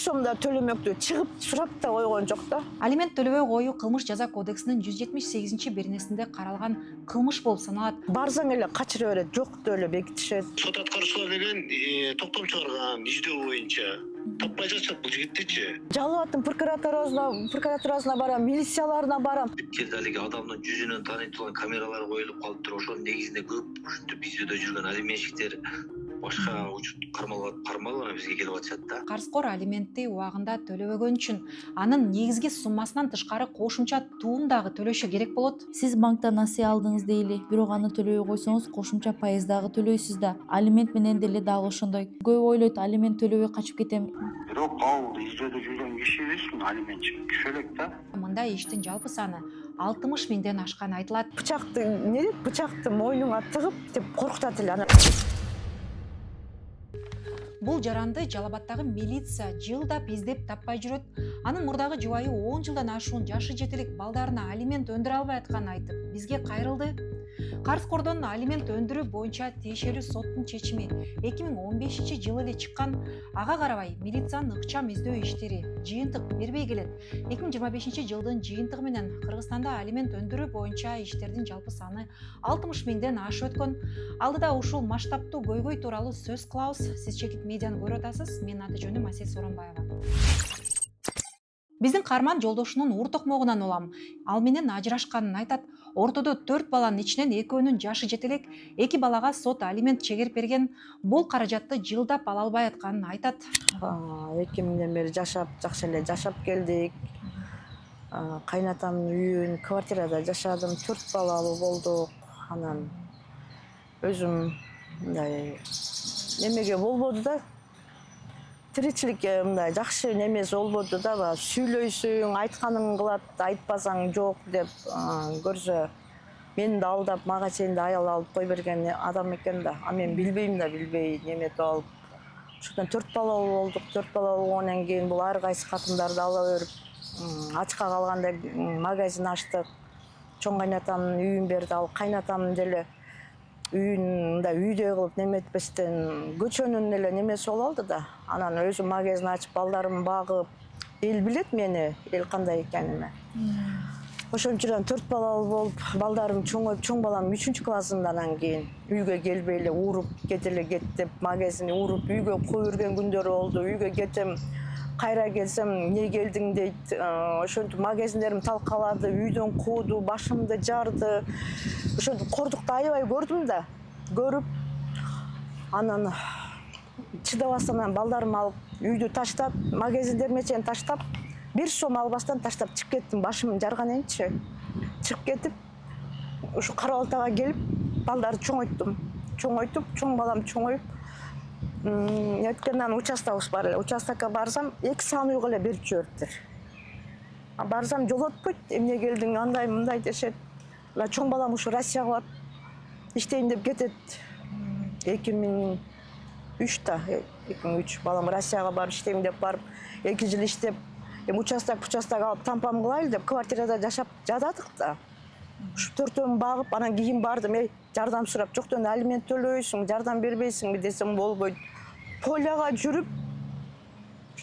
сом да төлөмөктү чыгып сурап да койгон жок да. Алимент төлөбөй коюу кылмыш жаза кодексинин 178-беренесинде каралган кылмыш болуп саналат. Барсаң эле качыра берет, жокту эле бекитишет. Сот аткаруучулар деген токтом чыгарган издөө боюнча таппай жатышат бул жигитти. Жалбаттын прокуратурасына барам, милицияларына барам. Келди алиги адамдын жүзүнөн тааный турган камералар коюлуп калыптыр. Ошонун негизинде көп ушинтип издөөдө жүргөн алиментчиктер башка учут кармалган бизге келип атышат да. Карызкор алиментти убагында төлөбөгөн үчүн анын негизги суммасынан тышкары кошумча туум дагы төлөшү керек болот. Сиз банктан насыя алдыңыз дейли, бирок аны төлөбөй койсоңуз кошумча пайыз дагы төлөйсүз да. Алимент менен деле дагы ошондой. Көп ойлойт, алимент төлөбөй качып кетем. Бирок ал издөөдө жүргөн кишибиз алиментчи түшө элек да. Мындай иштин жалпы саны 60 миңден ашканы айтылат. Бычакты мойнуңа тыгып деп коркутат эле аны. Бул жаранды Жалал Абадтагы милиция жылдап издеп таппай жүрөт. Анын мурдагы жубайы 10 жылдан ашуун жашы жетелик балдарына алимент өндүрө албай атканын айтып, бизге кайрылды. Карызкордон алимент өндүрүү боюнча тиешелүү соттун чечими 2015-жылы эле чыккан. Ага карабай милициянын ыкчам издөө иштери жыйынтык бербей келет. 2025-жылдын жыйынтыгы менен Кыргызстанда алимент өндүрүү боюнча иштердин жалпы саны 60 миңден ашып өткөн. Алдыда ушул масштабтуу көйгөй тууралуу сөз кылабыз. Сиз Чекит медианы көрүп атасыз. Менин аты жөнүм Асель Соронбаева. Биздин Карман жолдошунун ур токмогунан улам. Ал менен ажырашканын айтат. Ортодо 4 баланын ичинен экөөнүн жашы жетелек, 2 балага сот алимент чегерип берген. Бул каражатты жылдап ала албай атканын айтат. 2000ден бери жакшы эле жашап келдик. Кайнатамдын үйүн квартирада жашадым, 4 балалуу болдук. Анан өзүм мындай немеге болбоду да. Тиричиликке мындай жакшы немеси болбоду да. Сүйлөйсүң, айтканын кылат, айтпасаң жок деп көрсө мени да алдап, мага чейин да аял алып кой берген адам экен да. А мен билбей неметип алып. Ошондон 4 балалуу болдук. 4 балалуу болгондон кийин бул ар кайсы катындарды ала берип, ачка калганда магазин ачтык. Чоң кайнатамдын үйүн берди, ал кайнатам деле үйүн мындай үйдөй кылып неметпестен көчөнүн эле немеси болуп алды да. Анан өзү магазин ачып, балдарымды багып, эл билет мени, эл кандай экениме. Ошон үчүн 4 балалуу болуп, балдарым чоңоюп, чоң балам 3-классында анан кийин үйгө келбей эле уруп, кет деп магазини уруп, үйгө кой берген күндөрү болду. Үйгө кетем, кайра келсем, эмне келдиң дейт. Ошентип магазиндерим талкалады, үйдөн кууду, башымды жарды. Ошентип кордукту аябай көрдүм да. Көрүп, анан чыдабастан балдарымды алып, үйдү таштап, магазиндериме чейин таштап, 1 сом албастан таштап чыгып кеттим. Башым жарган энчи. Чыгып кетип, ушу Кара Балтага келип, балдарды чоңойтtum. Чоң балам чоңоюп, неткенден участогубуз бар эле. Участокко барсам, 2 саат уйгу эле берип жибериптир. Барсам жолотпойт, эмне келдиң, андай мындай дешет. Чоң балам ушу Россияга барып иштейм деп кетет. 2003-та, 2003 балам Россияга барып иштейм деп барып, 2 жыл иштеп, участок алып тампам кылайлы деп квартирада жашап жатадык да. Ушу 4-өн багып, анан кийин бардым, жардам сурап, жоктон алимент төлөбөйсүң, жардам бербейсиңби десем болбойт. Поляга жүрүп,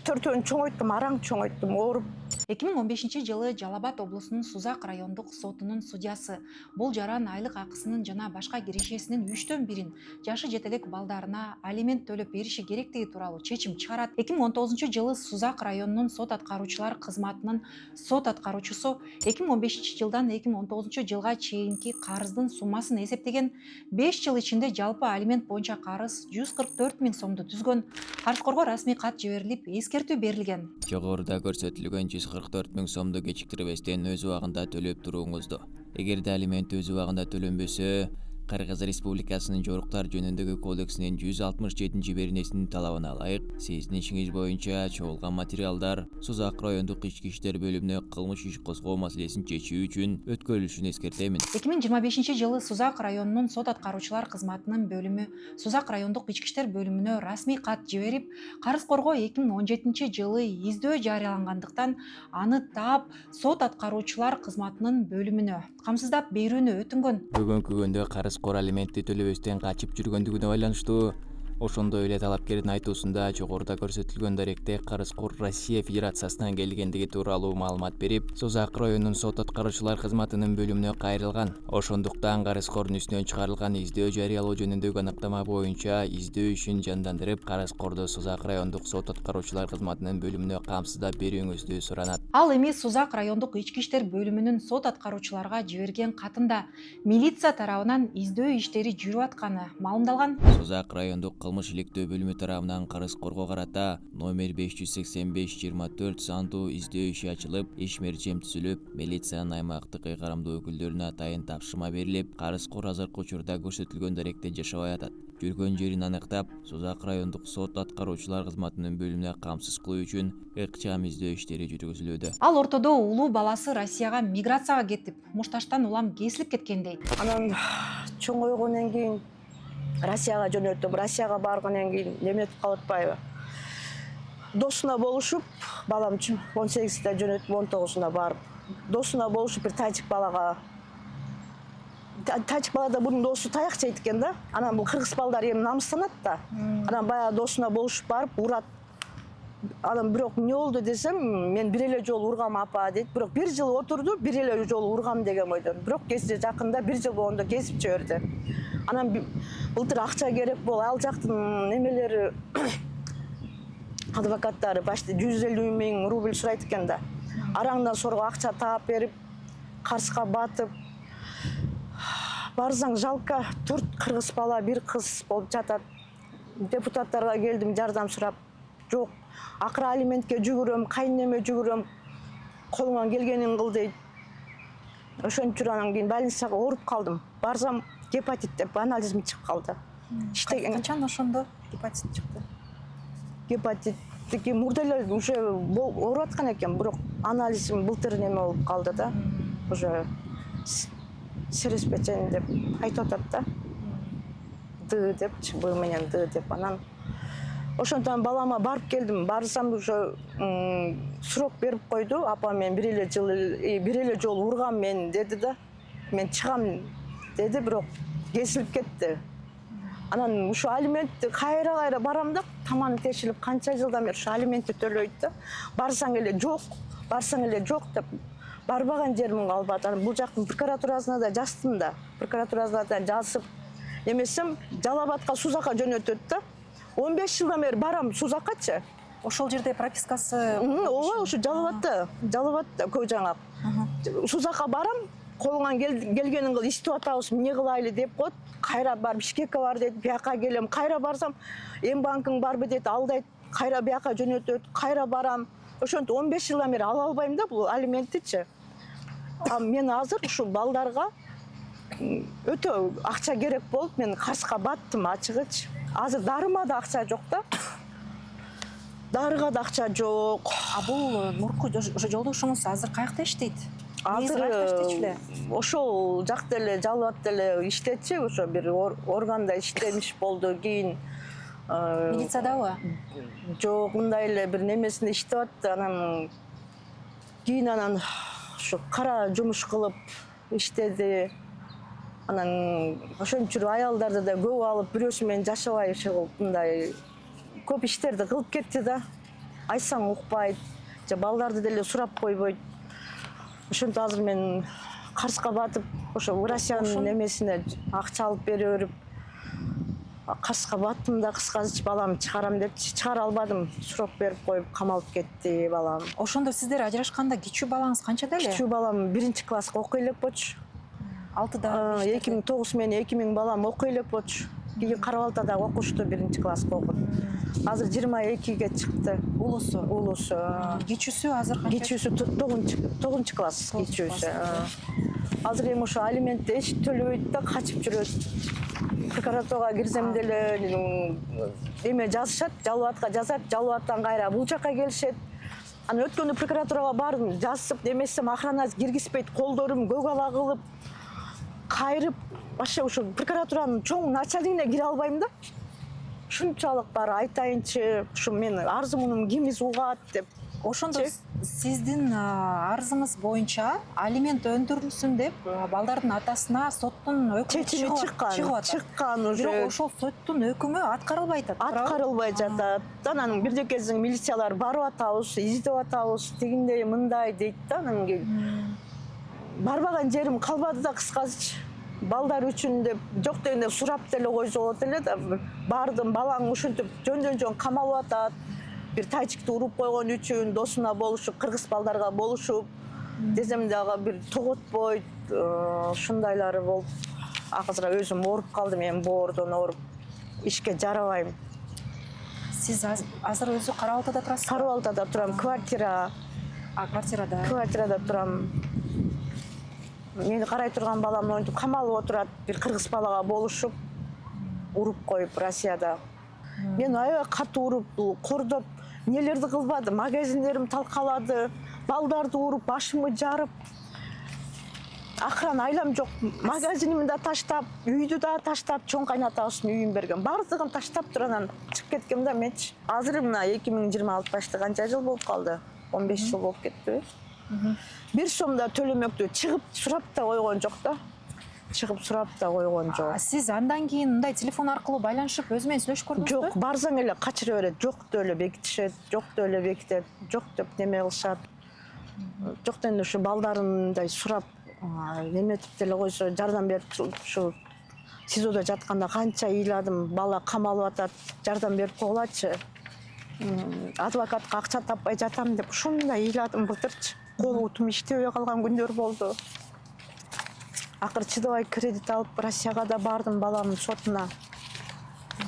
4-өн чоңойттум, араң чоңойттум, ооруп. 2015-жылы Жалал Абад облусунун Сузак райондук сотунун судьясы бул жаран айлык акысынын жана башка кирешесинин 3/1 жашы жетелек балдарына алимент төлөп бериши керектиги тууралуу чечим чыгарат. 2019-жылы Сузак районунун сот аткаруучулар кызматынын сот аткаруучусу 2015-жылдан 2019-жылга чейинки карыздын суммасын эсептеген. 5 жыл ичинде жалпы алимент боюнча карыз 144 миң сомду түзгөн. Карызкорго расмий кат жиберилип, эскертүү берилген. Жогоруда көрсөтүлгөн 144 миң сомду кечиктирбестен өз убагында төлөп туруңузду. Эгерде алимент өз убагында төлөнбөсө, Кыргыз Республикасынын жоруктар жөнүндөгү кодексинин 167-беренесинин талабына ылайык сиздин ишиңиз боюнча чогулган материалдар Сузак райондук ички иштер бөлүмүнө кылмыш иш козгоо маселесин чечүү үчүн өткөрүлүшүн эскертемин. 2025-жылы Сузак районунун сот аткаруучулар кызматынын бөлүмү Сузак райондук ички иштер бөлүмүнө расмий кат жиберип, карызкорго 2017-жылы издөө жарыялангандыктан аны таап сот аткаруучулар кызматынын бөлүмүнө камсыздап берүүнү өтүнгөн. Бүгүнкү күндө карызкор алиментти төлөбөстөн качып жүргөндүгүнө байланыштуу Ошондой эле талапкердин айтуусунда жогоруда көрсөтүлгөн даректе Карыскор Россия Федерациясынан келгендиги тууралуу маалымат берип, Созак районунун сот аткаруучулар кызматынын бөлүмүнө кайрылган. Ошондуктан Карыскордун үстүнөн чыгарылган издөө жарыялоо жөнүндөгү аныктама боюнча издөө ишин жандандырып, Карыскорду Созак райондук сот аткаруучулар кызматынын бөлүмүнө камсыздап берүүңүздү суранат. Ал эми Созак райондук ички иштер бөлүмүнүн сот аткаруучуларга жиберген катында милиция тарабынан издөө иштери жүрүп атканы маалымдалган. Созак райондук кылмыш иликтөө бөлүмү тарабынан Карыскорго карата номер 585/24 сандуу издөө иши ачылып, иш мерчем түзүлүп, милициянын аймактык ыйгарымдуу өкүлдөрүнө атайын тапшырма берилип, Карыскор азыркы учурда көрсөтүлгөн даректе жашабай атат. Жүргөн жерин аныктап, Созак райондук сот аткаруучулар кызматынын бөлүмүнө камсыз кылуу үчүн ыкчам издөө иштери жүргүзүлүүдө. Ал ортодо улуу баласы Россияга миграцияга кетип, мушташтан улам кесилип кеткен дейт. Анан чоң ойгондон кийин Россияга жөнөттүм. Россияга баргандан кийин неметип калып атпайбы? Досуна болушуп, балам 18-де жөнөттүм, 19-уна барып. Досуна болушуп бир тажик балага. Тажик балада бунун досу таяк жейт экен да. Анан бул кыргыз балдар эми намыстанат да. Анан баягы досуна болушуп барып урат. Анан бирок эмне болду десем, мен бир эле жолу ургам апа дейт. Бирок бир жыл отурду, бир эле жолу ургам деген ойдон. Бирок кесип жакында бир жыл болгондо кесип жиберди. Анан былтыр акча керек болуп, ал жактын немелери адвокаттары почти 150 миң рубль сурайт экен да. Араңдан сорго акча таап берип, Карска батып. Барсаң жалко, 4 кыргыз бала, 1 кыз болуп жатат. Депутаттарга келдим жардам сурап, жок. Акыры алиментке жүгүрөм, кайнеме жүгүрөм, колуңан келгенин кыл дейт. Ошончо анан кийин больницага ооруп калдым. Барсам гепатит деп анализим чыгып калды. Качан ошондо гепатит чыкты? Гепатиттики мурда эле уже ооруп аткан экен, бирок анализим былтыр неме болуп калды да. Уже сереспечен деп айтып атат да. Д деп, Б менен Д деп. Анан ошондон балама барып келдим. Барсам уже срок берип койду. Апа мен бир эле жолу ургам мен деди да. Мен чыгам деди, бирок кесилип кетти. Анан ушу алиментти кайра барам да, таманы тешилип канча жылдан бери ушу алиментти төлөйт да. Барсаң эле жок деп. Барбаган жерим калбады. Анан бул жактын прокуратурасына да жаздым да. Прокуратурасына да жазып, эмесем Жалал-Абадка Сузакка жөнөтөт да. 15 жылдан бери барам Сузаккачы. Ошол жерде пропискасы? Ооба, ушу Жалал-Абадта көй жаңак. Сузакка барам, колуңан келгенин кыл, иштеп атабыз, эмне кылайлы деп коет. Кайра барып Бишкекке бар дейт, бияка келем. Кайра барсам, Эм банкың барбы дейт, алдайт. Кайра бияка жөнөтөт, кайра барам. Ошентип 15 жылдан бери ала албайм да бул алименттичи. Мен азыр ушу балдарга өтө акча керек болуп, мен Карска баттым ачыгычы. Азыр дарыма да акча жок да. Дарыга да акча жок. Бул мурку жолдошуңуз азыр каякта иштейт? Азыр ошол жакта эле Жалал-Абадта эле иштечи, ошо бир органда иштемиш болду. Кийин милициядабы? Жок, мындай эле бир немесинде иштеп атты. Анан кийин ушу кара жумуш кылып иштеди. Анан ошончо аялдарды да көп алып, бирөөсү менен жашабай мындай көп иштерди кылып кетти да. Айтсаң укпайт, же балдарды деле сурап койбойт. Ошентип азыр мен Карска батып, ошо Россиянын немесине акча алып бере берип, Карска баттым да, кыскачы баламды чыгарам деп чыгара албадым. Срок берип коюп камалып кетти балам. Ошондо сиздер ажырашканда кичүү балаңыз канчада эле? Кичүү балам 1-класска окуй элек болчу. 6да 2009 менен 2000 балам окуй элек болчу. Кийин Кара-Балтада окушту, 1-класска окуп. Азыр 22-ге чыкты. Улусу. Кичүүсү азыр канча? Кичүүсү 9 класс кичүүсү. Азыр эми ошо алиментти эч төлөбөйт да, качып жүрөт. Прокуратурага кирсем деле эме жазышат, Жалал-Абадка жазат, Жалал-Абадтан кайра бул жакка келишет. Анан өткөндө прокуратурага бардым, жазып, демесем охрана киргизбейт, колдорум көк-ала кылып, кайрып, вообще ушу прокуратуранын чоң начальнигине кире албайм да. Ушунчалык бар айтайынчы, ушу мен арзымынын кимиз угат деп. ошондо сиздин арызыңыз боюнча алимент өндүрүлсүн деп балдардын атасына соттун чечими өкүмү чыккан уже. бирок ошол соттун өкүмү аткарылбай атат. Аткарылбай жатат. Анан бирдекесин милициялар барып атабыз, издеп атабыз, тигиндей мындай дейт да. Анан кийин барбаган жерим калбады да кыскасычы. Балдар үчүн деп жок дегенде сурап деле койсо болот эле да. Бардым, балаң ушинтип жөн камалып атат. Бир тайчикти уруп койгон үчүн досуна болушуп, кыргыз балдарга болушуп, десем дагы бир тоготпойт, ушундайлары болуп. Акыры өзүм ооруп калдым, эми боордон ооруп, ишке жарабайм. Сиз азыр өзү Кара Балтада турасыз? Кара Балтада турам, квартирада турам. Мени карай турган балам монтип камалып отурат, бир кыргыз балага болушуп, уруп коюп Россияда. Мен аябай катуу уруп, кордоп, нелерди кылбады, магазиндерим талкалады, балдарды уруп, башымы жарып. Акырын айлам жок, магазинимди да таштап, үйдү да таштап, чоң кайнатабыздын үйүн берген. Бардыгын таштап туруп анан чыгып кеткем да менчи. Азыр мына 2026 башты канча жыл болуп калды? 15 жыл болуп кеттиби? Бир сом да төлөмөктү, чыгып сурап да койгон жок да. Сиз андан кийин мындай телефон аркылуу байланышып өзү менен сүйлөшүп көрдүңүзбү? Жок, барсаң эле качыра берет, жокту эле бекитишет, жокту эле бекитет, жок деп неме кылышат. Жок дегенде ушу балдарындай сурап, неметип деле койсо, жардам берип, ушу СИЗОдо жатканда канча ыйладым, бала камалып атат, жардам берип койгулачы. Адвокатка акча таппай жатам деп ушундай ыйладым былтырчы. Кол утум иштебей калган күндөр болду. Акыры чыдабай кредит алып Россияга да бардым баламдын сотуна.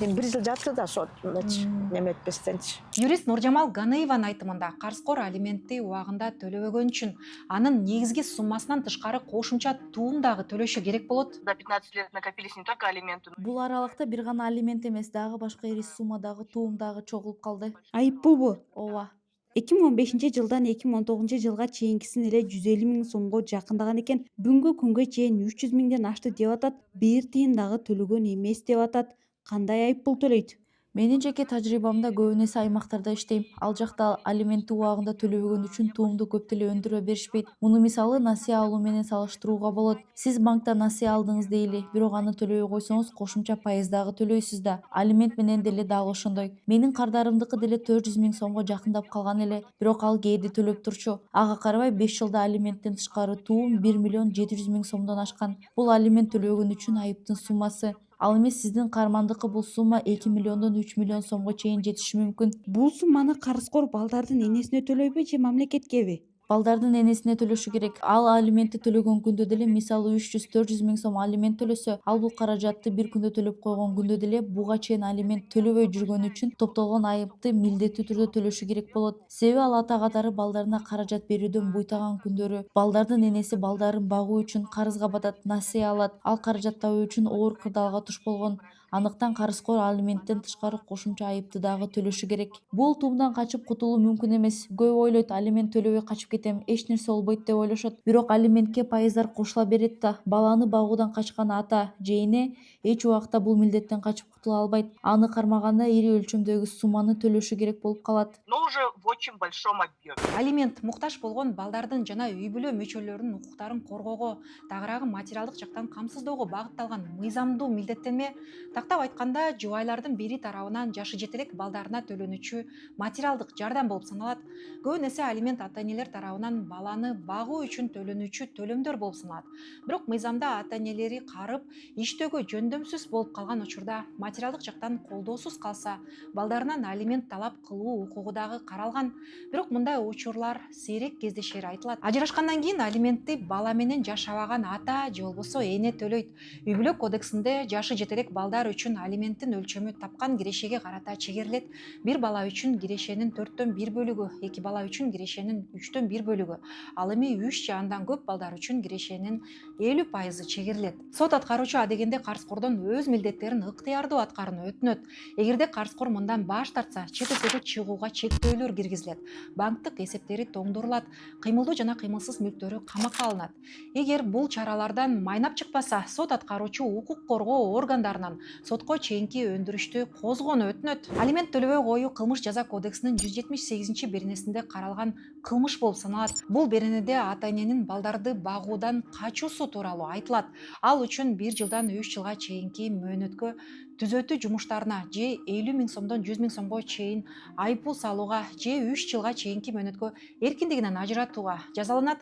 Эми 1 жыл жатты да сотундачы, неметпестенчи. Юрист Нуржамал Ганыеванын айтымында карызкор алиментти убагында төлөбөгөн үчүн анын негизги суммасынан тышкары кошумча туум дагы төлөшү керек болот. За 15 лет накопились не только алименты. Бул аралыкта бир гана алимент эмес, дагы башка ири суммадагы туум дагы чогулуп калды. Айыппулбу? Ооба. 2015-жылдан 2019-жылга чейинкисин эле 150 000 сомго жакындаган экен. Бүгүнкү күнгө чейин 300 000ден ашты деп атат. Бир тыйын дагы төлөгөн эмес деп атат. Кандай айыппул төлөйт? Менин жеке тажрыйбамда көбүнесе аймактарда иштейм. Ал жакта алиментти убагында төлөбөгөн үчүн туумду көп деле өндүрө беришпейт. Муну мисалы насыя алуу менен салыштырууга болот. Сиз банктан насыя алдыңыз дейли, бирок аны төлөбөй койсоңуз кошумча пайыз дагы төлөйсүз да. Алимент менен деле дагы ошондой. Менин кардарымдыкы деле 400 000 сомго жакындап калган эле, бирок ал кээде төлөп турчу. Ага карабай 5 жылда алименттен тышкары туум 1 700 000 сомдон ашкан. Бул алимент төлөбөгөн үчүн айыптын суммасы. Ал эми сиздин кармандыкы бул сумма 2 миллиондон 3 миллион сомго чейин жетиши мүмкүн. Бул сумманы карызкор балдардын энесине төлөйбү же мамлекеткеби? Балдардын энесине төлөшү керек. Ал алиментти төлөгөн күндө деле мисалы 300-400 000 сом алимент төлөсө, ал бул каражатты бир күндө төлөп койгон күндө деле буга чейин алимент төлөбөй жүргөн үчүн топтолгон айыпты милдеттүү түрдө төлөшү керек болот. Себеби ал ата катары балдарына каражат берүүдөн буйтаган күндөрү балдардын энеси балдарын багуу үчүн карызга батат, насыя алат. Ал каражат табуу үчүн оор кырдаалга туш болгон. Аныктан карызкор алименттен тышкары кошумча айыпты дагы төлөшү керек. Бул туумдан качып кутулуу мүмкүн эмес. Көп ойлойт, алимент төлөбөй качып кетем, эч нерсе болбойт деп ойлошот. Бирок алиментке пайыздар кошула берет да. Баланы багуудан качкан ата же эне эч убакта бул милдеттен качып кутула албайт. Аны кармаганда ири өлчөмдөгү сумманы төлөшү керек болуп калат. Но уже в очень большом объеме. Алимент муктаж болгон балдардын жана үй бүлө мүчөлөрүнүн укуктарын коргоого, тагыраагы материалдык жактан камсыздоого багытталган мыйзамдуу милдеттенме. Тактап айтканда, жубайлардын бири тарабынан жашы жете элек балдарына төлөнүүчү материалдык жардам болуп саналат. Көбүн эсе алимент ата-энелер тарабынан баланы багуу үчүн төлөнүүчү төлөмдөр болуп саналат. Бирок мыйзамда ата-энелери карып, иштөөгө жөндөмсүз болуп калган учурда материалдык жактан колдоосуз калса, балдарынан алимент талап кылуу укугу дагы каралган. Бирок мындай учурлар сейрек кездешери айтылат. Ажырашкандан кийин алиментти бала менен жашабаган ата же болбосо эне төлөйт. Үй бүлө кодексинде жашы жете элек балдар үчүн алименттин өлчөмү тапкан кирешеге карата чегерилет. Бир бала үчүн кирешенин 4/1 бөлүгү, 2 бала үчүн кирешенин 3/1 бөлүгү, ал эми 3 же андан көп балдар үчүн кирешенин 50% чегерилет. Сот аткаруучу адегенде карызкордон өз милдеттерин ыктыярдуу аткарууну өтүнөт. Эгерде карызкор мындан баш тартса, чет элге чыгууга чектөөлөр киргизилет. Банктык эсептери тоңдурулат, кыймылдуу жана кыймылсыз мүлктөрү камакка алынат. Эгер бул чаралардан майнап чыкпаса, сот аткаруучу укук коргоо органдарынан сотко чейинки өндүрүштү козгоону өтүнөт. Алимент төлөбөй коюу кылмыш жаза кодексинин 178-беренесинде каралган кылмыш болуп саналат. Бул беренеде ата эненин балдарды багуудан качуусу тууралуу айтылат. Ал үчүн 1 жылдан 3 жылга чейинки мөөнөткө түзөтүү жумуштарына же 50 000 сомдон 100 000 сомго чейин айыппул салууга же 3 жылга чейинки мөөнөткө эркиндигинен ажыратууга жазаланат.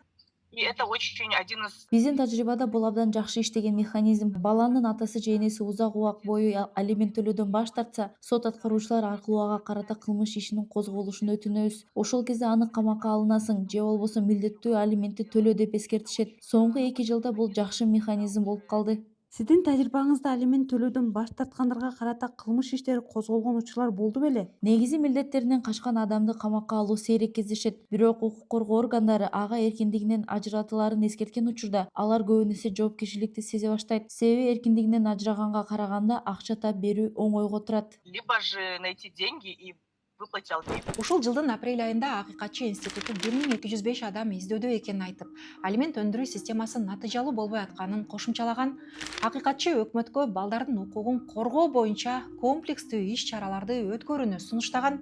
И это очень один из... Биздин тажрыйбада бул абдан жакшы иштеген механизм. Баланын атасы же энеси узак убак бою алимент төлөөдөн баш тартса, сот аткаруучулар аркылуу ага карата кылмыш ишинин козголушун өтүнөбүз. Ошол кезде аны камакка алынасың же болбосо милдеттүү алиментти төлөө деп эскертишет. Соңку 2 жылда бул жакшы механизм болуп калды. Сиздин тажрыйбаңызда алимент төлөөдөн баш тарткандарга карата кылмыш иштери козголгон учурлар болду беле? Негизи милдеттеринен качкан адамды камакка алуу сейрек кездешет. Бирок укук коргоо органдары ага эркиндигинен ажыратылаарын эскерткен учурда алар көбүн эсе жоопкерчиликти сезе баштайт. Себеби эркиндигинен ажыраганга караганда акча таап берүү оңойго турат. Либо же найти деньги и выплатить алимент. Ушул жылдын апрель айында Акыйкатчы институту 1205 адам издөөдө экенин айтып, алимент өндүрүү системасы натыйжалуу болбой атканын кошумчалаган. Акыйкатчы өкмөткө балдардын укугун коргоо боюнча комплекстүү иш чараларды өткөрүүнү сунуштаган.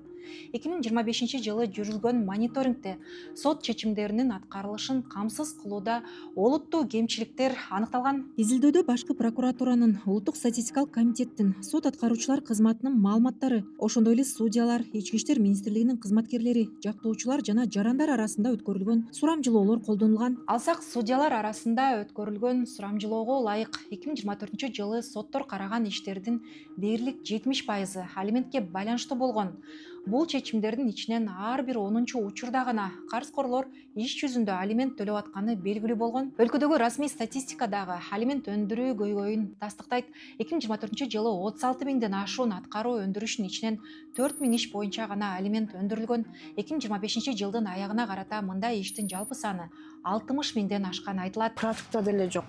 2025 жылы жүргүзгөн мониторингде сот чечимдеринин аткарылышын камсыз кылууда олуттуу кемчиликтер аныкталган. Изилдөөдө башкы прокуратуранын, улуттук статистикалык комитеттин, сот аткаруучулар кызматынын маалыматтары, ошондой эле судьялар, Ички иштер министрлигинин кызматкерлери, жактоочулар жана жарандар арасында өткөрүлгөн сурамжылоолор колдонулган. Алсак, судьялар арасында өткөрүлгөн сурамжылоого ылайык 2024 жылы соттор караган иштердин дээрлик 70% алиментке байланыштуу болгон. Бул чечимдердин ичинен ар бир 10-чу учурда гана карызкорлор иш жүзүндө алимент төлөп атканы белгилүү болгон. Өлкөдөгү расмий статистика дагы алимент өндүрүү көйгөйүн тастыктайт. 2024 жылы 36 000ден ашуун аткаруу өндүрүшүнүн ичинен 4 000 иш боюнча гана алимент өндүрүлгөн. 2025 жылдын аягына карата мындай иштин жалпы саны 60 000ден ашканы айтылат. Практикада деле жок.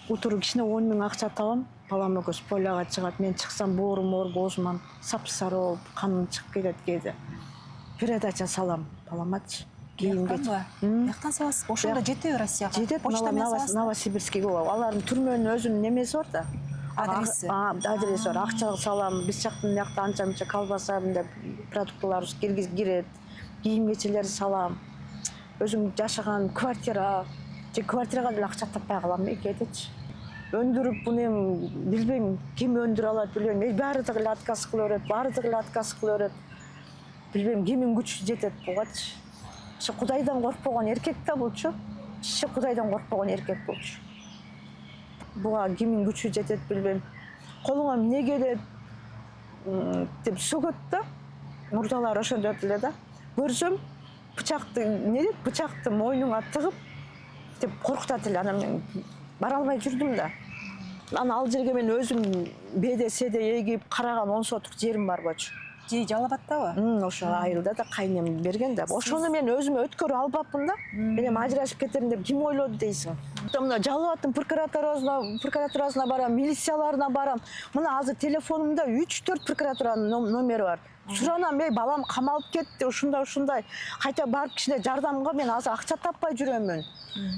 Утуруп кичине 10 000 акча табам. Балам экөөс поляга чыгат. Мен чыксам боорум оор, боозуман сапсары болуп, каным чыгып кетет кээде. Передача салам баламачы. Кийимге. Бияктан саласыз. Ошондо жетеби Россияга? Жетет, Новосибирскиге болот. Алардын түрмөнүн өзүнүн немеси бар да. Адреси. Адреси бар. Акча салам. Биз жактын биякта анча-мынча колбаса мындай продуктылар кирет. Кийим-кечелер салам. Өзүм жашаган квартира, же квартирага деле акча таппай калам экетечи. Өндүрүп буну эми билбейм, ким өндүрө алат билбейм. Баардыгы эле отказ кыла берет. Билбейм, кимдин күчү жетет бугачы. Кудайдан коркпогон эркек да булчу. Кудайдан коркпогон эркек булчу. Буга кимдин күчү жетет билбейм. Колуңа эмне келет деп сөгөт да. Мурдалар ошондой эле да. Көрсөм, бычакты мойнуңа тыгып деп коркутат эле. Анан мен бара албай жүрдүм да. Анан ал жерге мен өзүм БДСде эгип караган 10 соттук жерим бар болчу. Же Жалал-Абадтабы? Ошо айылда да кайнем берген да. Ошону мен өзүмө өткөрүп албапмын да. Мен ажырашып кетем деп ким ойлоду дейсиң? Мына Жалал-Абадтын прокуратурасына барам, милицияларына барам. Мына азыр телефонумда 3-4 прокуратуранын номери бар. Суранам, балам камалып кетти, ушундай. Кайта барып кичине жардамга мен азыр акча таппай жүрөмүн.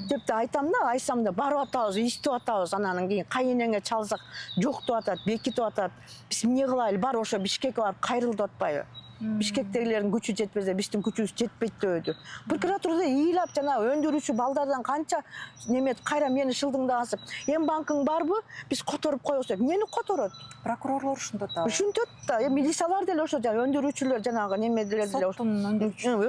Деп да айтам да, айсам да барып атабыз, иштеп атабыз. Анан кийин кайынеңе чалсак, жок деп атат, бекитип атат. Биз эмне кылайлы? Бар ошо Бишкекке барып кайрыл деп атпайбы? Бишкектегилердин күчү жетпесе, биздин күчүбүз жетпейт дөөдү. Прокуратурада ыйлап жана өндүрүүчү балдардан канча немет кайра мени шылдыңдагансып. Эм банкың барбы? Биз которуп коебуз деп. Эмнени которот? Прокурорлор ушунтот да. Ушунтот да. Милициялар деле ошо жана өндүрүүчүлөр жанагы немелер деле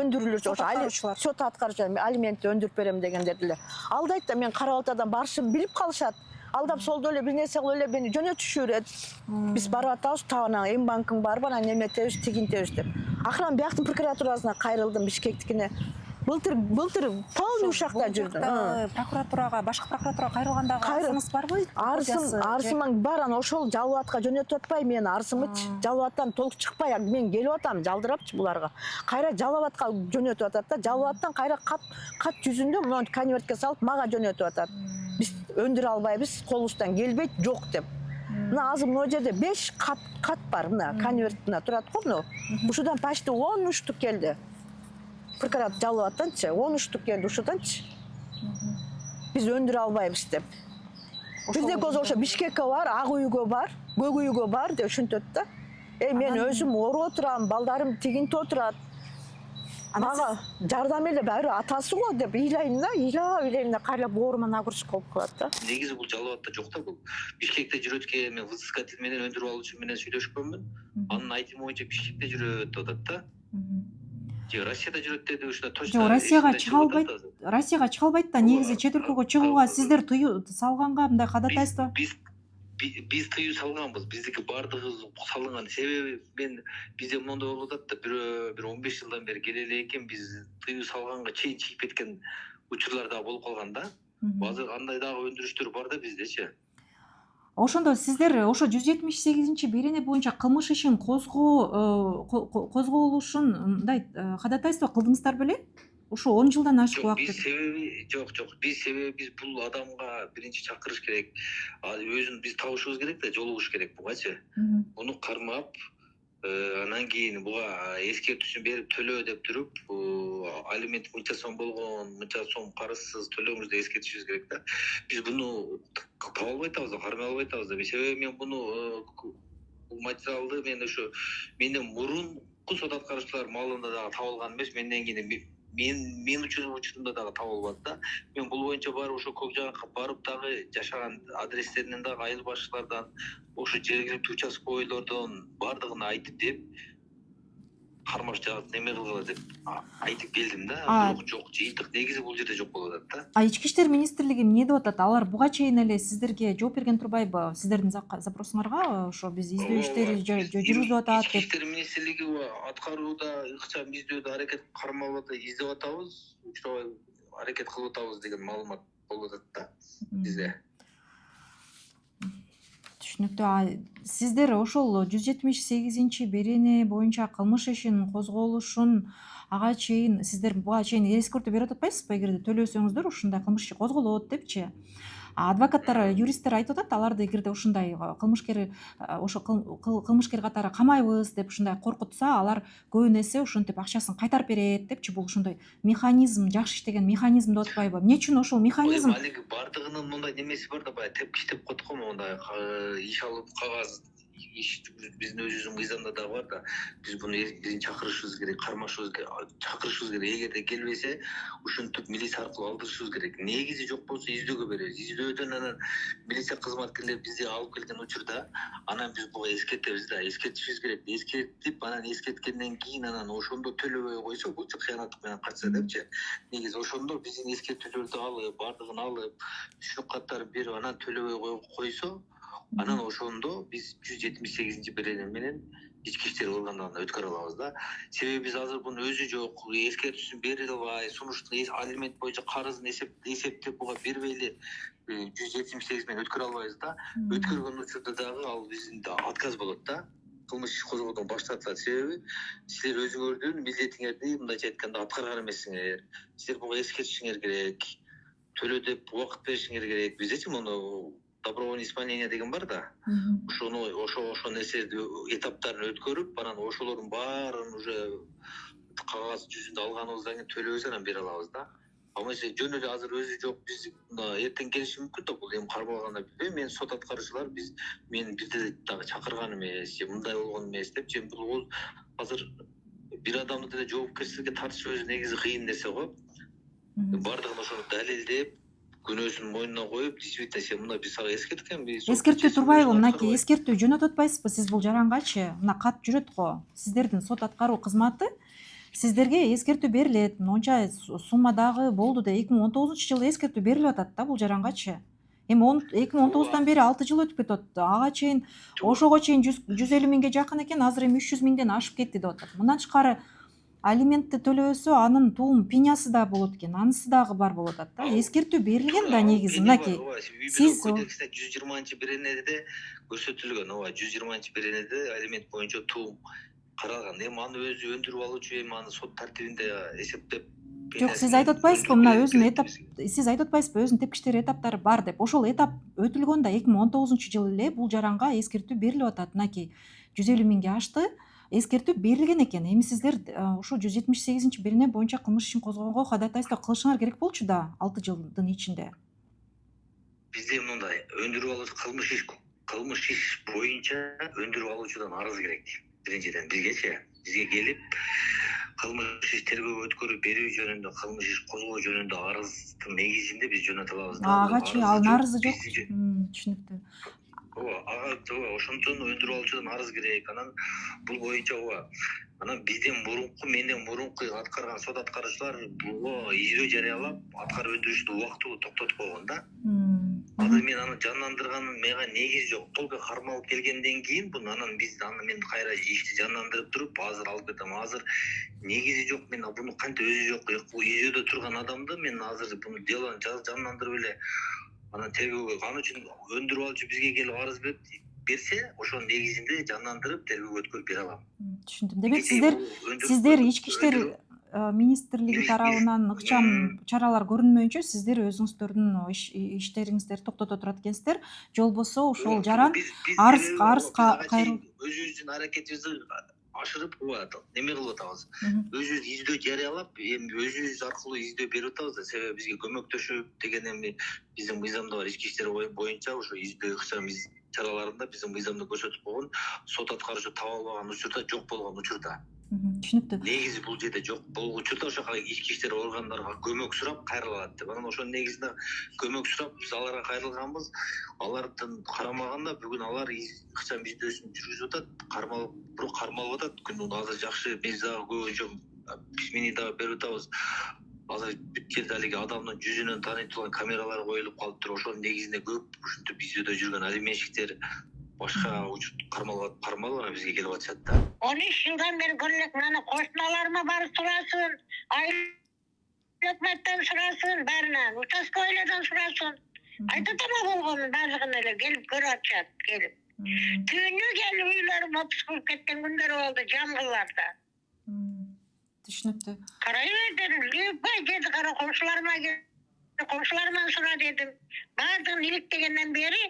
өндүрүүлөр, сот аткаруучулар алиментти өндүрүп берем дегендер деле. Алдайт да, мен кара балтадан барышын билип калышат. Алдап солдо эле бир нерсе кылып эле мени жөнөтүшүрөт. Биз барып атабыз, табана эм банкың барбы, анан неметебиз, тигинтебиз деп. Акырын бияктын прокуратурасына кайрылдым, Бишкектикине. Былтыр полный ушакта жүрдүм. Прокуратурага, башка прокуратурага кайрылгандагы арызыңыз барбы? Арызым бар, анан ошол Жалал-Абадка жөнөтүп атпай мени, арызымычы. Жалал-Абадтан толук чыкпай, мен келип атам, жалдырапчы буларга. Кайра Жалал-Абадка жөнөтүп атат да, Жалал-Абадтан кайра кат жүзүндө муну конвертке салып мага жөнөтүп атат. Биз өндүрө албайбыз, колубуздан келбейт, жок деп. Мына азыр могу жерде 5 кат бар, мына конверт мына турат го, мына. Ушудан почти 10 штук келди. Прокуратура Жалал-Абадтанчы 10 штук келди ушуданчы. Биз өндүрө албайбыз деп. Биздеки ошо Бишкекке бар, ак үйгө бар, көк үйгө бар деп ушинтет да. Мен өзүм ороп отурам, балдарым тигинтип отурат. Мага жардам эле, баары атасы го деп ыйлайм да, ыйлайм да, кайра боорума нагрузка болуп калат да. Негизи бул жалалатта жок да бул. Бишкекте жүрөткө мен взыскатель менен өндүрүп алуучу менен сүйлөшкөнмүн. Анын айтымы боюнча Бишкекте жүрөт деп атат да. Же Россияда жүрөт деди, ушунда точно. Жок, Россияга чыга албайт. Россияга чыга албайт да. Негизи чет өлкөгө чыгууга сиздер тыюу салганга мындай кадатайство. Биз тыюу салганбыз. Биздики баардыгы салынган. Себеби бизде мондой болуп атат да, бир 15 жылдан бери келе эле экен, биз тыюу салганга чейин чыгып кеткен учурлар дагы болуп калган да. Азыр андай дагы өндүрүштөр бар да биздечи. Ошондо сиздер ошо 178-берене боюнча кылмыш ишин козголушун мындай кадатайство кылдыңыздар беле? Ошо 10 жылдан ашык убакыт. Биз себеби бул адамга биринчи чакырыш керек. Өзүн биз табышыбыз керек да, жолугуш керек бугачы. Буну кармап, анан кийин буга эскертүүсүн берип төлөө деп туруп, алимент мынча сом болгон, мынча сом карызсыз төлөңүз деп эскертишибиз керек да. Биз буну таба албай атабыз да, кармай албай атабыз да. Себеби мен буну бул материалды мен ошо менден мурунку сот аткаруучулар маалында дагы таба алган эмес, менден кийин мен учурумда дагы таба албады да. Мен бул боюнча барып ошо көк жакка барып дагы жашаган адрестеринен дагы айыл башчылардан, ошо жергиликтүү участковыйлордон баардыгын айтып деп, кармаш жагат неме кылгыла деп айтып келдим да. Бирок жок, жыйынтык негизи бул жерде жок болуп атат да. Ички иштер министрлиги эмне деп атат? Алар буга чейин эле сиздерге жооп берген турбайбы? Сиздердин запросуңарга ошо биз издөө иштери жүргүзүп атат деп. Ички иштер министрлиги аткарууда, ыкчам издөөдө аракет кармалып атат, издеп атабыз, учурабай аракет кылып атабыз деген маалымат болуп атат да бизде. Түшүнүктүү. Сиздер ошол 178-берене боюнча кылмыш ишин козголушун ага чейин сиздер буга чейин эскертүү берип атпайсызбы? Эгерде төлөсөңүздөр ушундай кылмыш иши козголот депчи. Адвокаттар, юристтер айтып атат, аларды эгерде ушундай кылмышкер ошо кылмышкер катары камайбыз деп ушундай коркутса, алар көбүн эсе ушинтип акчасын кайтарып берет депчи. Бул ушундай механизм, жакшы иштеген механизм деп атпайбы? Эмне үчүн ошол механизм? Алиги баардыгынын мындай немеси бар да, баягы тепкич деп коет го, мындай иш алып кагаз биздин өзүбүздүн мыйзамда дагы бар да. Биз буну эркин чакырышыбыз керек, кармашыбыз керек, чакырышыбыз керек. Эгерде келбесе, ушинтип милиция аркылуу алдырышыбыз керек. Негизи жок болсо издөөгө беребиз. Издөөдөн анан милиция кызматкерлери бизди алып келген учурда, анан биз буга эскертебиз да, эскертишибиз керек. Эскертип, анан эскерткенден кийин анан ошондо төлөбөй койсо, бул кыянаттык менен качса депчи. Негизи ошондо биздин эскертүүлөрдү алып, баардыгын алып, түшүнүк каттарын берип, анан төлөбөй койсо, анан ошондо биз 178-берене менен ички иштер органдарына өткөрө алабыз да. Себеби биз азыр мунун өзү жок, эскертүүсүн бере албай, сунушту алимент боюнча карызын эсептеп буга бербей эле 178 менен өткөрө албайбыз да. Өткөргөн учурда дагы ал биздин отказ болот да. Кылмыш иш козгоодон баш тартат. Себеби силер өзүңөрдүн милдетиңерди мындайча айтканда аткарган эмессиңер. Силер буга эскертишиңер керек, төлө деп убакыт беришиңер керек. Биздечи муну добровольное исполнение деген бар да. Ошо нерселерди этаптарын өткөрүп, анан ошолордун баарын уже кагаз жүзүндө алганыбыздан кийин төлөбөс, анан бере алабыз да. Амаса жөн эле азыр өзү жок, биз эртең келиши мүмкүн да, бул эми кармалганда билбейм. Мен сот аткаруучулар мени бирде дагы чакырган эмес, же мындай болгон эмес депчи. Бул азыр бир адамды деле жоопкерчиликке тартыш өзү негизи кыйын нерсе го. Бардыгын ошону далилдеп, күнөөсүн мойнуна коюп, действительно сен мына биз сага эскерткенбиз. Эскертүү турбайбы? Мынакей эскертүү жөнөтүп атпайсызбы сиз бул жарангачы? Мына кат жүрөт го. Сиздердин сот аткаруу кызматы сиздерге эскертүү берилет. Монча сумма дагы болду да 2019-жылы эскертүү берилип атат да бул жарангачы. Эми 2019-дан бери 6 жыл өтүп кетет. Ага чейин ошого чейин 150 миңге жакын экен, азыр эми 300 миңден ашып кетти деп атат. Мындан тышкары алиментти төлөбөсө анын туум пенясы да болот экен, анысы дагы бар болуп атат да. Эскертүү берилген да негизи. Мынакей сиз 120-беренеде көрсөтүлгөн, 120-беренеде алимент боюнча туум каралган. Эми аны өзү өндүрүп алуучу, эми аны сот тартибинде эсептеп. Жок, сиз айтып атпайсызбы, мына өзүнүн этап, сиз айтып атпайсызбы, өзүнүн тепкичтери этаптары бар деп. Ошол этап өтүлгөн да 2019-жылы эле бул жаранга эскертүү берилип атат. Мынакей 150 миңге ашты. Эскертүү берилген экен. Эми сиздер ушул 178-берене боюнча кылмыш ишин козгоого кадатайство кылышыңар керек болчу да 6 жылдын ичинде. Бизде мындай өндүрүп алуучу кылмыш иш боюнча өндүрүп алуучудан арыз керек. Биринчиден бизге келип кылмыш иш тергөө өткөрүп берүү жөнүндө, кылмыш иш козгоо жөнүндө арыздын негизинде биз жөнөтө алабыз. Ага ал арызы жок. Түшүнүктүү. Ошондон өндүрүп алуучудан арыз керек. Анан бул боюнча анан менден мурунку аткарган сот аткаруучулар буга издөө жарыялап, аткарып өндүрүштү убактылуу токтотуп койгон да. Азыр мен аны жандандырганын мага негизи жок. Толук кармалып келгенден кийин анан мен кайра ишти жандандырып туруп азыр алып кетем. Азыр негизи жок. Мен буну кантип өзү жок издөөдө турган адамды мен азыр буну делону жандандырып эле анан тергөөгө, ал үчүн өндүрүп алуучу бизге келип арыз берсе, ошонун негизинде жандандырып тергөөгө өткөрүп бере алам. Түшүндүм. Демек сиздер ички иштер министрлиги тарабынан ыкчам чаралар көрүнмөйүнчө сиздер өзүңүздөрдүн иштериңиздерди токтото турат экенсиздер. же болбосо ошол жаран арыз кайрыл өзүбүздүн аракетибизди ашырып неме кылып атабыз. Өзүбүз издөө жарыялап, эми өзүбүз аркылуу издөө берип атабыз да, себеби бизге көмөктөшүп деген эми биздин мыйзамда бар. Ички иштер боюнча ошо издөө ыкчам чараларында биздин мыйзамда көрсөтүп койгон сот аткаруучу таба албаган учурда, жок болгон учурда. Түшүнүктүү. Негизи бул жерде жок болгон учурда ошо ички иштер органдарына көмөк сурап кайрылат деп. Анан ошонун негизинде көмөк сурап биз аларга кайрылганбыз. Алардын карамаганда бүгүн алар ыкчам издөөсүн жүргүзүп атат, кармалып атат. Азыр жакшы биз дагы көбүнчө письмени дагы берип атабыз. Азыр бүт жерде алиги адамдын жүзүнөн таанытылган камералар коюлуп калыптыр. Ошонун негизинде көп ушинтип издөөдө жүргөн алиментчиктер башка кармалып бизге келип атышат да. 13 жылдан бeri көрүлөк мына кошуналарыма барып сурасын, өкмөттөн сурасын, баарынан, участковыйlardan сурасын. Айтып атам болгонун баардыгын эле келип көрүп атышат, келип. Түнү келип үйлөрүм опус кылып кеткен күндөрү болду, жамгылларда. Түшүнүктүү. Карай бердим, любой жерди кара комшуларыма сура дедим. Баардыгын иликтегенден бери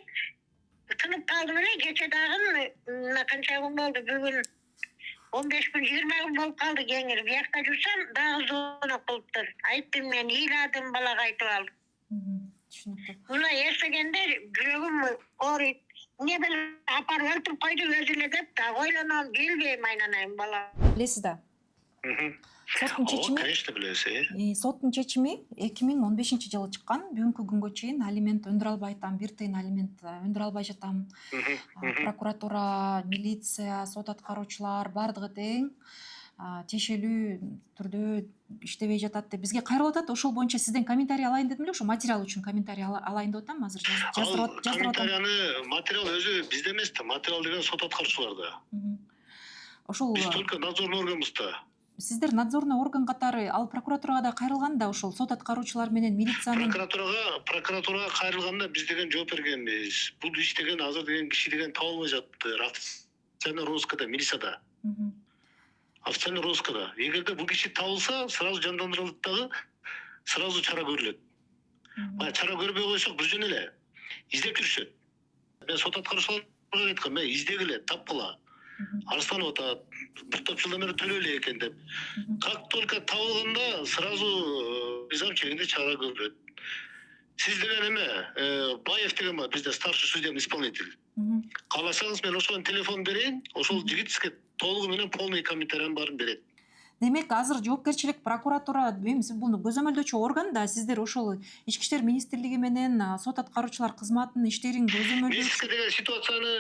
тынып калдым эле. Кече дагы канча күн болду, бүгүн 15 күн 20 күн болуп калды кеңирип. Биякта жүрсөм дагы звонок кылыптыр. Айттым мен ыйладым, балага айтып алдым. Түшүнүктүү. Мына эстегенде жүрөгүм ооруйт. Эмне билем апарып өлтүрүп койду өзү эле деп да ойлоном, билбейм айланайм бала. Билесиз да. Соттун чечими, конечно билебиз. соттун чечими 2015-жылы чыккан. Бүгүнкү күнгө чейин алимент өндүрө албай атам, бир тыйын алимент өндүрө албай жатам. Прокуратура, милиция, сот аткаруучулар баардыгы тең тиешелүү түрдө иштебей жатат деп бизге кайрылып атат. Ошол боюнча сизден комментарий алайын дедим эле, ошо материал үчүн комментарий алайын деп атам. Азыр жаздырып атам. Комментарияны материал өзү бизде эмес да, материал деген сот аткаруучуларда. Ошол Биз только надзорный органбыз да. Сиздер надзорный орган катары ал прокуратурага да кайрылган да, ошол сот аткаруучулар менен милициянын прокуратурага кайрылганда биз деген жооп бергенбиз. Бул иш деген азыр деген киши деген табылбай жатты. Официальный розыскада, милицияда. Официальный розыскада. Эгерде бул киши табылса, сразу жандандырылат дагы, сразу чара көрүлөт. Чара көрбөй койсок бир жөн эле издеп жүрүшөт. Мен сот аткаруучуларга айткам, мен издегиле, тапкыла. Арыстанып атат, бир топ жылдан бери төлөөлү экен деп. Как только табылганда сразу мыйзам чегинде чара көрүлөт. Сиз деген эме, Баев деген бар, бизде старший судебный исполнитель. Кааласаңыз мен ошонун телефонун берейин, ошол жигит сизге толугу менен полный комментарийдин баарын берет. Демек азыр жоопкерчилик прокуратура, бул көзөмөлдөөчү орган да, сиздер ошол ички иштер министрлиги менен сот аткаруучулар кызматынын иштерин көзөмөлдөөчү. Мен сизге деген ситуацияны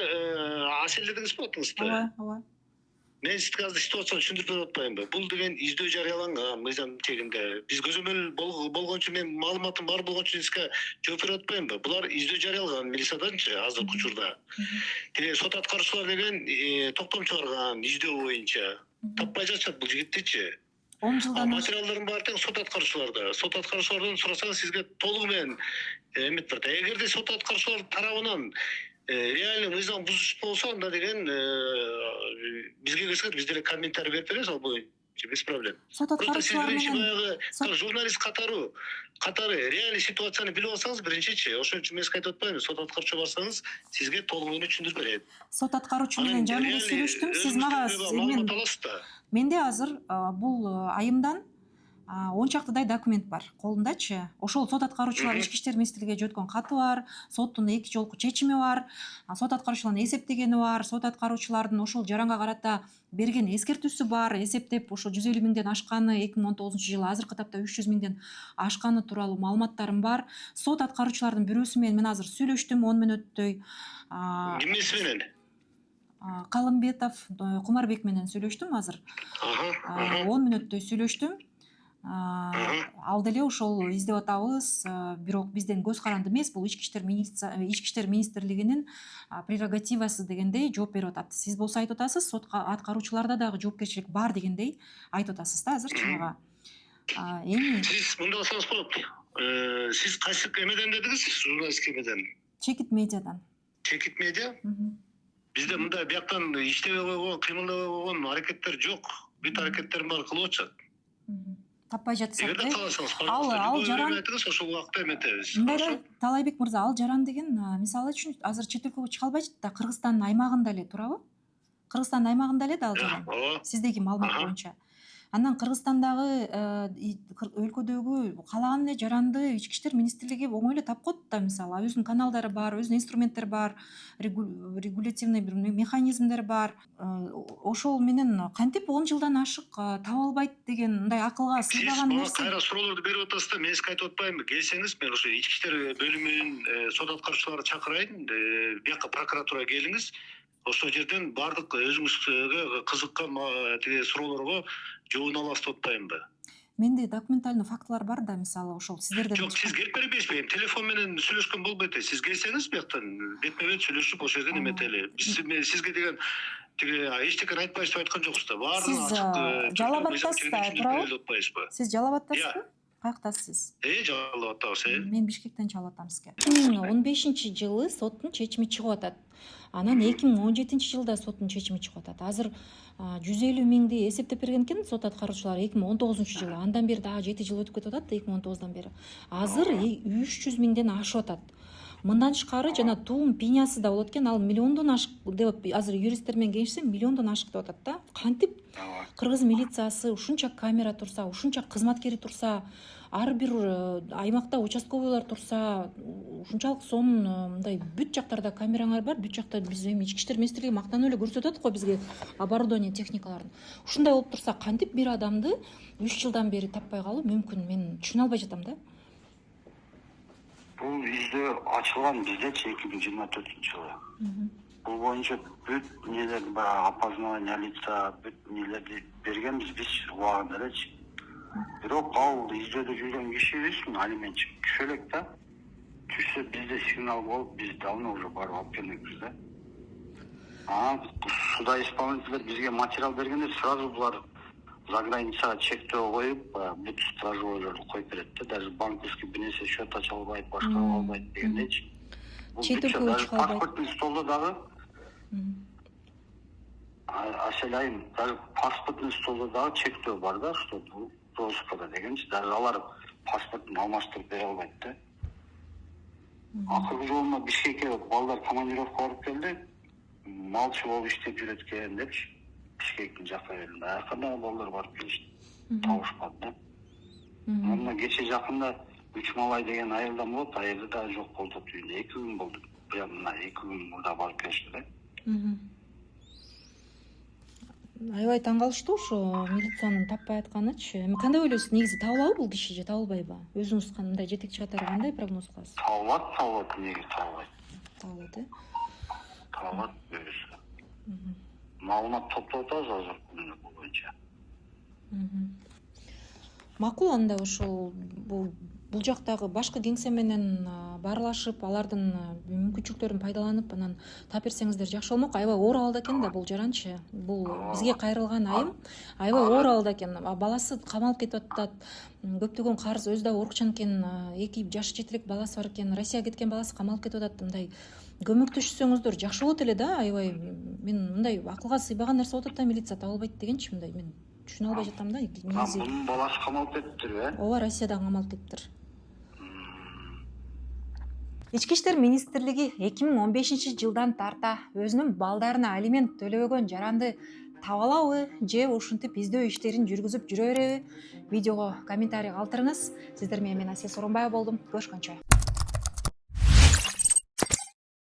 аселдедиңизби атыңызды? Ооба. Мен сизге азыр ситуацияны түшүндүрүп берип атпаймынбы? Бул деген издөө жарыяланган мыйзам чегинде. Биз көзөмөл болгончу мен маалыматым бар болгончу сизге жооп берип атпаймынбы? Булар издөө жарыяланган милициядачы азыркы учурда. Тиги сот аткаруучулар деген токтом чыгарган издөө боюнча. Таппай жатышат бул жигиттичи. 10 жылдан материалдардын баары тең сот аткаруучуларда. Сот аткаруучулардан сурасаңыз сизге толугу менен эмет берет. Эгерде сот аткаруучулар тарабынан реально мыйзам бузуш болсо, анда деген бизге келсеңер биз деле комментарий берип беребиз ал боюнча, без проблем. сот аткаруучулар менен журналист катары реальный ситуацияны билип алсаңыз биринчичи, ошон үчүн мен сизге айтып атпаймынбы, сот аткаруучу барсаңыз сизге толугу менен түшүндүрүп берет. Сот аткаруучу менен жаңы эле сүйлөштүм. Сиз мага менде азыр бул айымдан он чактыдай документ бар колундачы. Ошол сот аткаруучулар ички иштер министрлигине жөнөткөн каты бар, соттун 2 жолку чечими бар, сот аткаруучулардын эсептегени бар, сот аткаруучулардын ошол жаранга карата берген эскертүүсү бар, эсептеп ошо 150 миңден ашканы 2019-жылы азыркы тапта 300 миңден ашканы тууралуу маалыматтарым бар. Сот аткаруучулардын бирөөсү менен мен азыр сүйлөштүм 10 мүнөттөй. Кимеси менен? Калымбетов, Кумарбек менен сүйлөштүм азыр. 10 мүнөттөй сүйлөштүм. Ал деле ошол издеп атабыз, бирок бизден көз каранды эмес, бул ички иштер министрлигинин прерогативасы дегендей жооп берип атат. Сиз болсо айтып атасыз, сот аткаруучуларда дагы жоопкерчилик бар дегендей айтып атасыз да азырчы мага. Эми Сиз мындай кылсаңыз болот. Сиз кайсы эмеден дедиңиз? Журналистский эмеден. Чекит медиадан. Чекит медиа? Бизде мындай бияктан иштебей койгон, кыймылдабай койгон аракеттер жок. Бүт аракеттерин баары кылып атышат. Таппай жатсак Эгерде кааласаңыз, ал жаран айтыңыз, ошол убакта эметебиз. мындай Талайбек мырза, ал жаран деген мисалы үчүн азыр чет өлкөгө чыга албай жатат да, Кыргызстандын аймагында эле, туурабы? Кыргызстандын аймагында эле да ал жаран. Ооба. Сиздеги маалымат боюнча. Андан Кыргызстандагы өлкөдөгү каалаган эле жаранды ички иштер министрлиги оңой эле тапкот да, мисалы өзүнүн каналдары бар, өзүнүн инструменттери бар, регулятивный бир механизмдер бар. Ошол менен кантип 10 жылдан ашык таба албайт деген мындай акылга сыйбаган Сиз нерсе. кайра суроолорду берип атасыз да, мен сизге айтып атпаймынбы? Келсеңиз, мен ошо ички иштер бөлүмүнүн сот аткаруучуларын чакырайын, бияка прокуратурага келиңиз. Ошол жерден бардык өзүңүзгө кызыккан тиги суроолорго жообун аласыз деп атпаймынбы? Менде документальный фактылар бар да, мисалы ошол сиздерден. Жок, сиз келип бербейсизби? Эми телефон менен сүйлөшкөн болбойт. Сиз келсеңиз бияктан бетме-бет сүйлөшүп ошол жерден эметели. Биз сизге деген тиги эчтекени айтпайсыз деп айткан жокпуз да. Баарын Сиз жалап атасыз да, туурабы? атпайсызбы? Сиз жалап атасызбы? Каяктасыз? Жалап атабыз, Мен Бишкектен жалап атам сизге. 2015-жылы соттун чечими чыгып атат. Анан 2017-жылда соттун чечими чыгып атат. Азыр 150 миңди эсептеп берген экен сот аткаруучулары 2019-жылы. Андан бери дагы 7 жыл өтүп кетип атат, 2019-дан бери. Азыр 300 миңден ашып атат. Мындан тышкары жана туум пенясы да болот экен, ал миллиондон ашык деп азыр юристтер менен кеңешсем миллиондон ашык деп атат да. Кантип кыргыз милициясы ушунча камера турса, ушунча кызматкери турса, ар бир аймакта участковыйлар турса, ушунчалык сонун мындай бүт жактарда камераңар бар, бүт жакта биз эми ички иштер министрлиги мактанып эле көрсөтүп атат го бизге оборудование техникаларын. Ушундай болуп турса, кантип бир адамды 3 жылдан бери таппай калуу мүмкүн? Мен түшүнө албай жатам да. Бул издөө ачылган биздечи 2024-жылы. Бул боюнча бүт нелерди баягы опознавание лица, бүт нелерди бергенбиз биз убагында элечи. Бирок ал издөөдө жүргөн кишибиз алиментчи түшө элек да. Түшсө бизде сигнал болуп, биз давно уже барып алып келмекпиз да. Суда исполнительдер бизге материал бергенде сразу булар за границага чектөө коюп, бүт стражойлорду коюп берет да. Даже банковский бирнерсе счет ача албайт, башкара албайт дегендейчи. Чет өлкөгө чыга албайт. Паспорттун столдо дагы Аселайым, даже паспортный столдо дагы чектөө бар да, что бул розыскада дегенчи, даже алар паспортун алмаштырып бере албайт да. Акыркы жолуна Бишкекке балдар командировка барып келди, малчы болуп иштеп жүрөт экен депчи. Бишкектин жакка жеринде ар кандай балдар барып келишти. Табышпады да. Мына кече жакында 3 малай деген айылдан болот, айылда да жок болду түйүндө. 2 күн болду. Прям мына 2 күн мурда барып келишти да. Аябай таң калыштуу ошо милициянын таппай атканычы. Эми кандай ойлойсуз, негизи табылабы бул киши же табылбайбы? Өзүңүз кандай жетекчи катары кандай прогноз кыласыз? Табылат, неге табылбайт? Табылат, э? Табылат өзү. Маалымат топтоп атабыз азыр бул боюнча. Макул, анда ошол бул жактагы башкы кеңсе менен баарлашып, алардын мүмкүнчүлүктөрүн пайдаланып, анан тап берсеңиздер жакшы болмок. Аябай оор абалда экен да бул жаранчы. Бул бизге кайрылган айым аябай оор абалда экен. Баласы камалып кетип атат. Көптөгөн карыз өзү дагы оорукчан экен. 2 жашы жетелек баласы бар экен. Россияга кеткен баласы камалып кетип атат. Мындай көмөктөшсөңүздөр жакшы болот эле да. Аябай мен мындай акылга сыйбаган нерсе болуп атат да, милиция таба албайт дегенчи, мындай мен түшүнө албай жатам да. Бунун баласы камалып кетиптирби, э? Ооба, Россияда камалып кетиптир. Ички иштер министрлиги 2015-жылдан тарта өзүнүн балдарына алимент төлөбөгөн жаранды таба алабы же ушинтип издөө иштерин жүргүзүп жүрө береби? Видеого комментарий калтырыңыз. Сиздер менен мен Асия Сооронбаева болдум. Көрүшкөнчө.